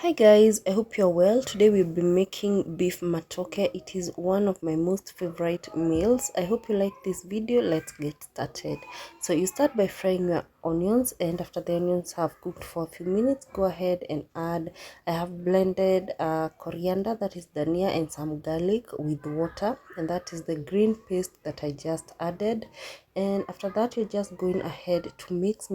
Hi guys, I hope you're well. Today we'll be making beef matoke. It is one of my most favorite meals. I hope you like this video. Let's get started. So you start by frying your onions, and after the onions have cooked for a few minutes, go ahead and add, I have blended coriander, that is dhania, and some garlic with water, and that is the green paste that I just added. And after that, you're just going ahead to mix,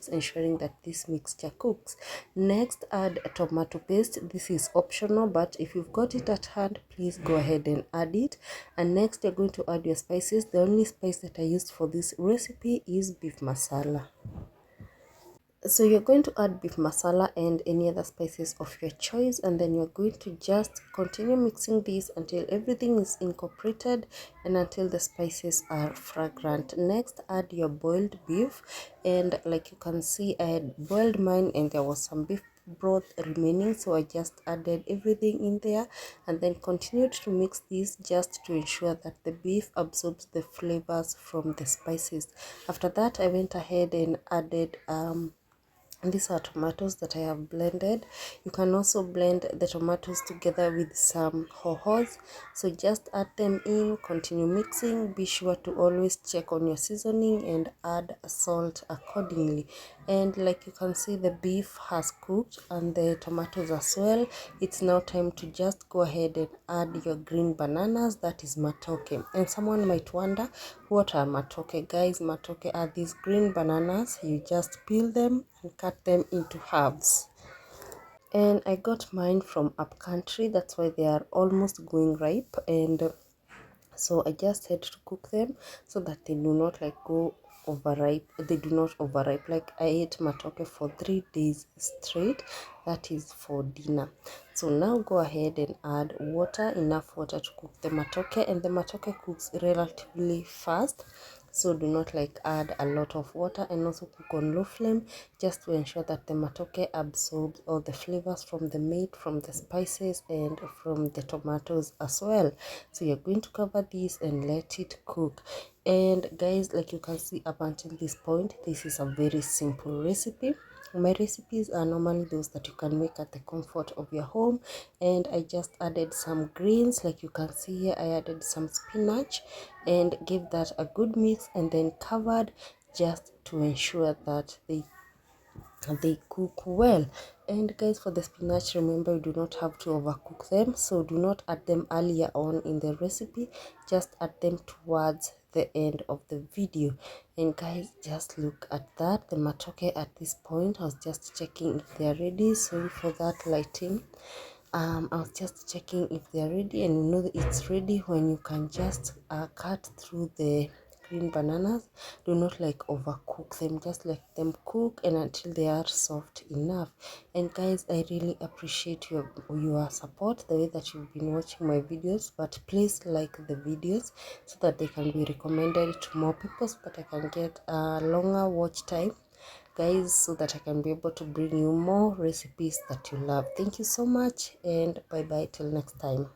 ensuring that this mixture cooks. Next, add a tomato paste. This is optional, but if you've got it at hand, please go ahead and add it. And next, you're going to add your spices. The only spice that I used for this recipe is beef masala. So you're going to add beef masala and any other spices of your choice, and then you're going to just continue mixing this until everything is incorporated and until the spices are fragrant. Next, add your boiled beef, and like you can see, I had boiled mine and there was some beef broth remaining, so I just added everything in there and then continued to mix this just to ensure that the beef absorbs the flavors from the spices. After that, I went ahead and added and these are tomatoes that I have blended. You can also blend the tomatoes together with some hohos. So just add them in, continue mixing. Be sure to always check on your seasoning and add salt accordingly. And like you can see, the beef has cooked and the tomatoes as well. It's now time to just go ahead and add your green bananas, that is matoke. And someone might wonder, what are matoke? Guys, matoke are these green bananas. You just peel them and cut them into halves. And I got mine from upcountry, that's why they are almost going ripe, and so I just had to cook them so that they do not like go overripe. They do not overripe. Like I ate matoke for 3 days straight, that is for dinner. So now go ahead and add water, enough water to cook the matoke, and the matoke cooks relatively fast, so do not like add a lot of water, and also cook on low flame just to ensure that the matoke absorbs all the flavors from the meat, from the spices, and from the tomatoes as well. So you're going to cover this and let it cook. And guys, like you can see, up until this point, this is a very simple recipe. My recipes are normally those that you can make at the comfort of your home, and I just added some greens. Like you can see here, I added some spinach and gave that a good mix, and then covered just to ensure that they cook well. And guys, for the spinach, remember, you do not have to overcook them, so do not add them earlier on in the recipe, just add them towards the end of the video. And guys, just look at that, the matoke at this point. I was just checking if they are ready. Sorry for that lighting. I was just checking if they are ready, and you know that it's ready when you can just cut through the green bananas. Do not like overcook them, just let them cook and until they are soft enough. And guys, I really appreciate your support, the way that you've been watching my videos. But please like the videos so that they can be recommended to more people, so that I can get a longer watch time, guys, so that I can be able to bring you more recipes that you love. Thank you so much, and bye bye till next time.